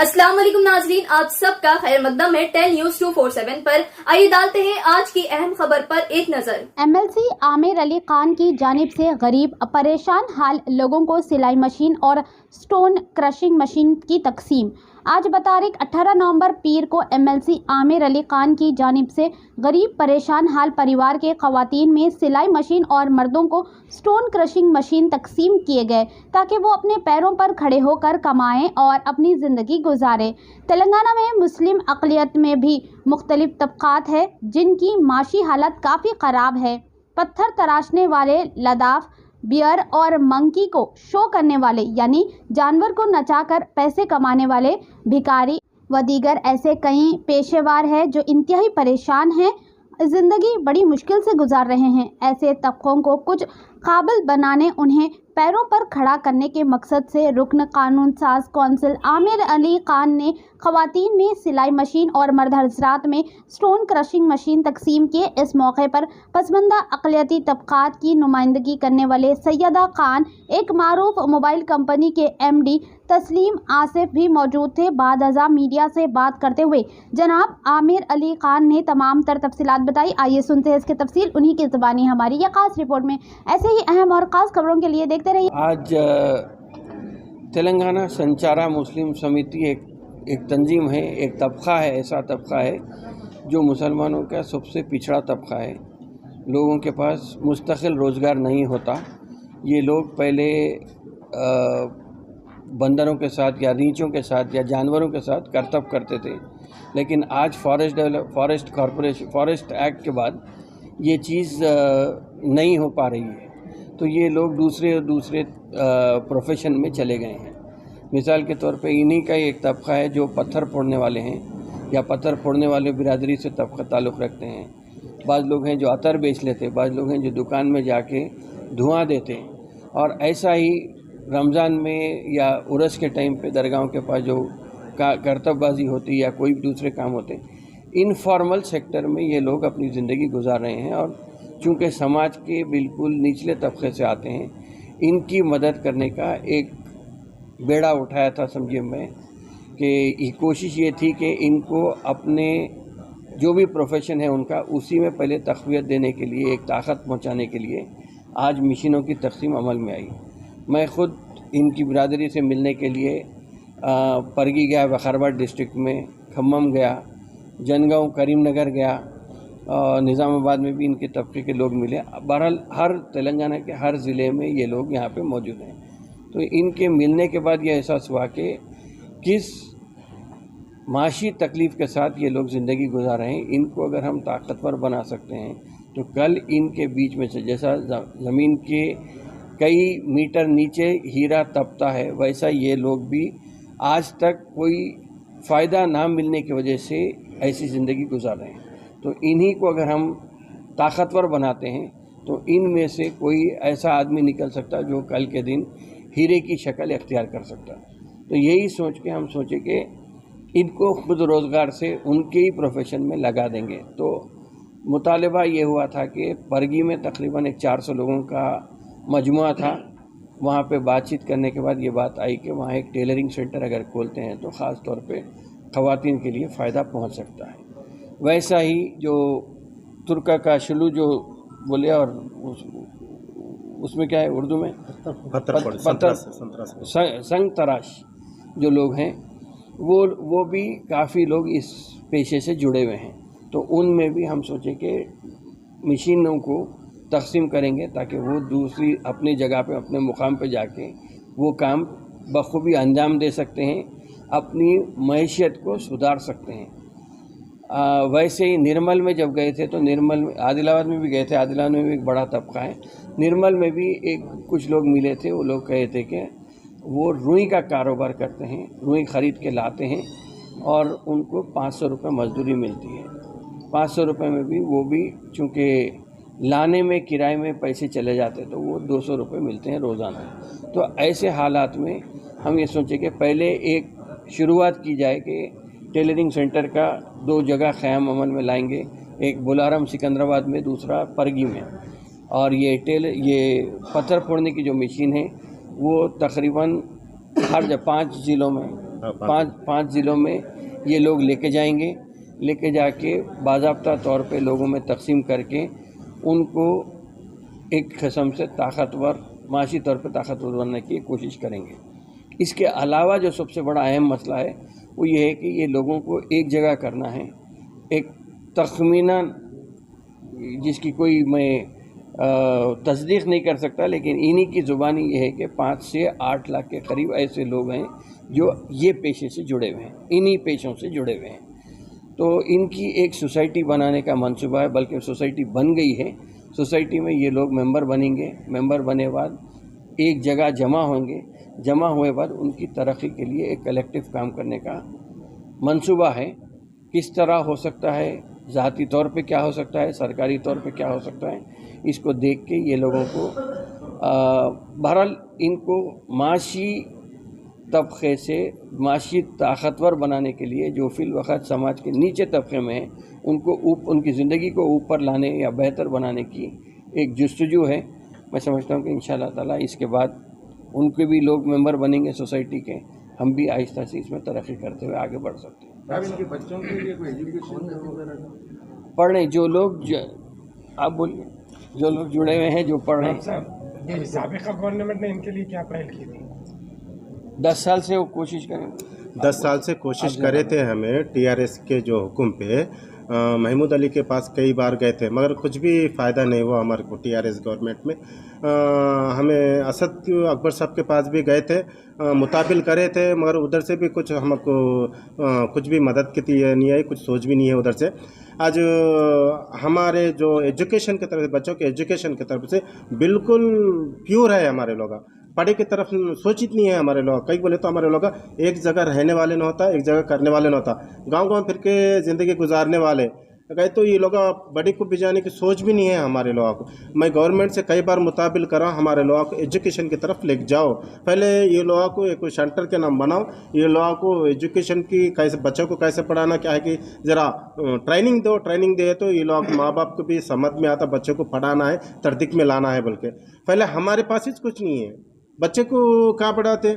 अस्सलाम वालेकुम नाजरीन, आप सबका खैर मकदम है 10 न्यूज़ 247 पर। आइए डालते हैं आज की अहम खबर पर एक नजर। एमएलसी आमिर अली खान की जानिब से गरीब परेशान हाल लोगों को सिलाई मशीन और स्टोन क्रशिंग मशीन की तकसीम। आज बतारीख 18 नवंबर पीर को एमएलसी आमिर अली खान की जानिब से गरीब परेशान हाल परिवार के खवातीन में सिलाई मशीन और मर्दों को स्टोन क्रशिंग मशीन तकसीम किए गए ताकि वो अपने पैरों पर खड़े होकर कमाएं और अपनी ज़िंदगी गुजारें। तेलंगाना में मुस्लिम अक़लियत में भी मुख्तलिफ तबक़ात है जिनकी माशी हालत काफ़ी ख़राब है। पत्थर तराशने वाले, लदाफ, बियर और मंकी को शो करने वाले यानी जानवर को नचाकर पैसे कमाने वाले भिखारी व दीगर ऐसे कई पेशेवर हैं जो इंतहाई परेशान हैं, ज़िंदगी बड़ी मुश्किल से गुजार रहे हैं। ऐसे तबकों को कुछ काबिल बनाने, उन्हें पैरों पर खड़ा करने के मकसद से रुकन कानून साज कौंसिल आमिर अली खान ने खवातीन में सिलाई मशीन और मर्द हजरात में स्टोन क्रशिंग मशीन तकसीम किए। इस मौके पर पसमंदा अक़लियती तबक़ात की नुमाइंदगी करने वाले सैयदा खान, एक मारूफ मोबाइल कंपनी के MD तस्लीम आसिफ भी मौजूद थे। बाद अज़ा मीडिया से बात करते हुए जनाब आमिर अली खान ने तमाम तर तफसीलात बताई। आइए सुनते हैं इसकी तफसील उन्हीं की ज़बानी हमारी यह खास रिपोर्ट में। ऐसे ही अहम और ख़ास खबरों के लिए देखते रहिए। आज तेलंगाना संचारा मुस्लिम समिति एक तंजीम है, एक तबक़ा है, ऐसा तबक़ा है जो मुसलमानों का सबसे पिछड़ा तबक़ा है। लोगों के पास मुस्तकिल रोज़गार नहीं होता। ये लोग पहले बंदरों के साथ या रीछों के साथ या जानवरों के साथ करतब करते थे, लेकिन आज फॉरेस्ट एक्ट के बाद ये चीज़ नहीं हो पा रही है, तो ये लोग दूसरे प्रोफेशन में चले गए हैं। मिसाल के तौर पे इन्हीं का एक तबक़ा है जो पत्थर फोड़ने वाले हैं या पत्थर फोड़ने वाले बिरादरी से तबक़ा ताल्लुक़ रखते हैं। बाज़ लोग हैं जो अतर बेच लेते, बाज़ लोग हैं जो दुकान में जाके धुआं देते, और ऐसा ही रमज़ान में या उरस के टाइम पे दरगाहों के पास जो करतबबाजी होती या कोई दूसरे काम होते, इनफॉर्मल सेक्टर में ये लोग अपनी ज़िंदगी गुजार रहे हैं। और चूँकि समाज के बिल्कुल निचले तबके से आते हैं, इनकी मदद करने का एक बेड़ा उठाया था समझिए मैं, कि कोशिश ये थी कि इनको अपने जो भी प्रोफेशन है उनका उसी में पहले तक़वियत देने के लिए, एक ताकत पहुंचाने के लिए आज मशीनों की तक़सीम अमल में आई। मैं ख़ुद इनकी बिरादरी से मिलने के लिए परगी गया, वखारबाद डिस्ट्रिक्ट में खम्मम गया, जनगांव करीमनगर गया, और निज़ामाबाद में भी इनके तबके के लोग मिले। बहरहाल हर तेलंगाना के हर ज़िले में ये लोग यहाँ पे मौजूद हैं। तो इनके मिलने के बाद ये एहसास हुआ कि किस माशी तकलीफ़ के साथ ये लोग ज़िंदगी गुजार रहे हैं। इनको अगर हम ताकतवर बना सकते हैं तो कल इनके बीच में से जैसा ज़मीन के कई मीटर नीचे हीरा तपता है, वैसा ये लोग भी आज तक कोई फ़ायदा ना मिलने की वजह से ऐसी ज़िंदगी गुजार रहे हैं। तो इन्हीं को अगर हम ताकतवर बनाते हैं तो इनमें से कोई ऐसा आदमी निकल सकता जो कल के दिन हीरे की शक्ल इख्तियार कर सकता। तो यही सोच के हम सोचे कि इनको खुद रोज़गार से उनके ही प्रोफेशन में लगा देंगे। तो मुतालबा ये हुआ था कि परगी में तकरीबन एक 400 लोगों का मजमुआ था। वहाँ पे बातचीत करने के बाद ये बात आई कि वहाँ एक टेलरिंग सेंटर अगर खोलते हैं तो ख़ास तौर पे ख़वातीन के लिए फ़ायदा पहुँच सकता है। वैसा ही जो तुर्का का शलू जो बोले, और उसमें क्या है उर्दू में संग तराश जो लोग हैं वो भी काफ़ी लोग इस पेशे से जुड़े हुए हैं। तो उनमें भी हम सोचे कि मशीनों को तकसीम करेंगे ताकि वो दूसरी अपनी जगह पे, अपने मुकाम पे जाके वो काम बखूबी अंजाम दे सकते हैं, अपनी मईशत को सुधार सकते हैं। वैसे ही निर्मल में जब गए थे तो निर्मल में, आदिलाबाद में भी गए थे, आदिलाबाद में भी एक बड़ा तबका है, निर्मल में भी कुछ लोग मिले थे। वो लोग कहे थे कि वो रुई का कारोबार करते हैं, रुई ख़रीद के लाते हैं और उनको 500 रुपये मजदूरी मिलती है। 500 रुपये में भी वो भी चूँकि लाने में किराए में पैसे चले जाते तो वो 200 रुपये मिलते हैं रोज़ाना। तो ऐसे हालात में हम ये सोचे कि पहले एक शुरुआत की जाए कि टेलरिंग सेंटर का 2 जगह क़याम अमल में लाएंगे, एक बुलारम सिकंदराबाद में, दूसरा परगी में। और ये पत्थर फोड़ने की जो मशीन है वो तकरीबन हर 5 ज़िलों में पाँच ज़िलों में ये लोग लेके जाएंगे, लेके जाके बाज़ाब्ता तौर पे लोगों में तकसीम करके उनको एक किस्म से ताकतवर, माशी तौर पे ताकतवर बनने की कोशिश करेंगे। इसके अलावा जो सबसे बड़ा अहम मसला है वो ये है कि ये लोगों को एक जगह करना है, एक तखमीना जिसकी कोई मैं तस्दीक नहीं कर सकता, लेकिन इन्हीं की ज़ुबानी ये है कि 5 से 8 लाख के करीब ऐसे लोग हैं जो ये पेशे से जुड़े हुए हैं, इन्हीं पेशों से जुड़े हुए हैं। तो इनकी एक सोसाइटी बनाने का मंसूबा है, बल्कि सोसाइटी बन गई है। सोसाइटी में ये लोग मेंबर बनेंगे, मेंबर बने बाद एक जगह जमा होंगे, जमा हुए बाद उनकी तरक्की के लिए एक कलेक्टिव काम करने का मंसूबा है। किस तरह हो सकता है, ज़ाती तौर पे क्या हो सकता है, सरकारी तौर पे क्या हो सकता है, इसको देख के ये लोगों को बहरहाल इनको माशी तबके से माशी ताकतवर बनाने के लिए जो फिल वक़्त समाज के नीचे तबके में हैं उनको उनकी ज़िंदगी को ऊपर लाने या बेहतर बनाने की एक जस्तजू है। मैं समझता हूँ कि इंशाअल्लाह ताला इसके बाद उनके भी लोग मेंबर बनेंगे सोसाइटी के, हम भी आहिस्ता से इसमें तरक्की करते हुए आगे बढ़ सकते हैं। इनके बच्चों के लिए कोई एजुकेशन पढ़ने जो लोग आप बोलिए, जो लोग जुड़े हुए हैं, जो पढ़ रहे हैं। ये साबिक़ा गवर्नमेंट ने इनके लिए क्या पहल की थी? 10 साल से वो कोशिश करेंगे। 10 साल से कोशिश करे थे हमें टीआरएस के जो हुक्म पे महमूद अली के पास कई बार गए थे, मगर कुछ भी फ़ायदा नहीं हुआ हमारे को टीआरएस गवर्नमेंट में। हमें असद अकबर साहब के पास भी गए थे, मुताबिल करे थे, मगर उधर से भी कुछ हमको कुछ भी मदद की नहीं आई, कुछ सोच भी नहीं है उधर से। आज हमारे जो एजुकेशन की तरफ से, बच्चों के एजुकेशन की तरफ से बिल्कुल प्योर है हमारे लोग, पढ़े की तरफ सोचित नहीं है हमारे लोग। कई बोले तो हमारे लोग एक जगह रहने वाले न होता, एक जगह करने वाले न होता, गांव फिर के ज़िंदगी गुजारने वाले गए, तो ये लोग बड़ी को भिजाने की सोच भी नहीं है हमारे लोगों को। मैं गवर्नमेंट से कई बार मुताबिल कर रहा हूँ, हमारे लोगों को एजुकेशन की तरफ ले जाओ, पहले ये लोगों को एक सेंटर के नाम बनाओ, ये लोगों को एजुकेशन की कैसे, बच्चों को कैसे पढ़ाना क्या है कि ज़रा ट्रेनिंग दो, ट्रेनिंग दे तो ये लोग माँ बाप को भी समझ में आता, बच्चों को पढ़ाना है, तरदीक में लाना है। बल्कि पहले हमारे पास ही कुछ नहीं है, बच्चे को कहाँ पढ़ाते।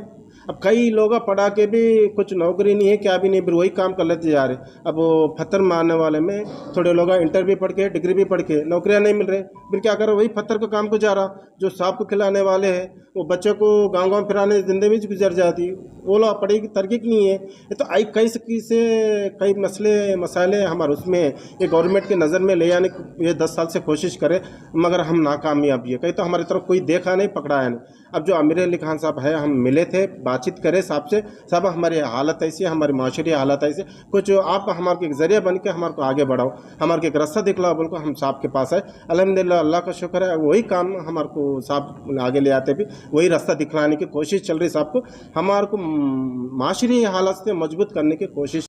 अब कई लोग पढ़ा के भी कुछ नौकरी नहीं है, क्या भी नहीं, फिर वही काम कर लेते जा रहे। अब वो पत्थर मारने वाले में थोड़े लोग इंटर भी पढ़ के, डिग्री भी पढ़ के, नौकरियां नहीं मिल रहे, फिर क्या कर रहे, वही पत्थर का काम को जा रहा। जो सांप को खिलाने वाले हैं वो बच्चों को गाँव फिराने जिंदगी में गुजर जाती, वो लोग पढ़े की तरकीब नहीं है। ये तो आई कई मसाले हमारे उसमें ये गवर्नमेंट की नज़र में ले आने की ये 10 साल से कोशिश करे, मगर हम नाकामयाब है। कहीं तो हमारी तरफ कोई देखा नहीं, पकड़ाया नहीं। अब जो आमिर अली खान साहब है, हम मिले थे, बातचीत करे साहब से, साहब हमारी हालत ऐसी है, हमारी माशरी हालत ऐसी, कुछ आप हमारे एक ज़रिया बन के हमारे को आगे बढ़ाओ, हमारे एक रास्ता दिखलाओ। बोल को हम साहब के पास आए, अल्हम्दुलिल्लाह अल्लाह का शुक्र है, वही काम हमारे को साहब आगे ले आते भी वही रास्ता दिखलाने की कोशिश चल रही साहब को, हमारे को माशरी हालत से मजबूत करने की कोशिश।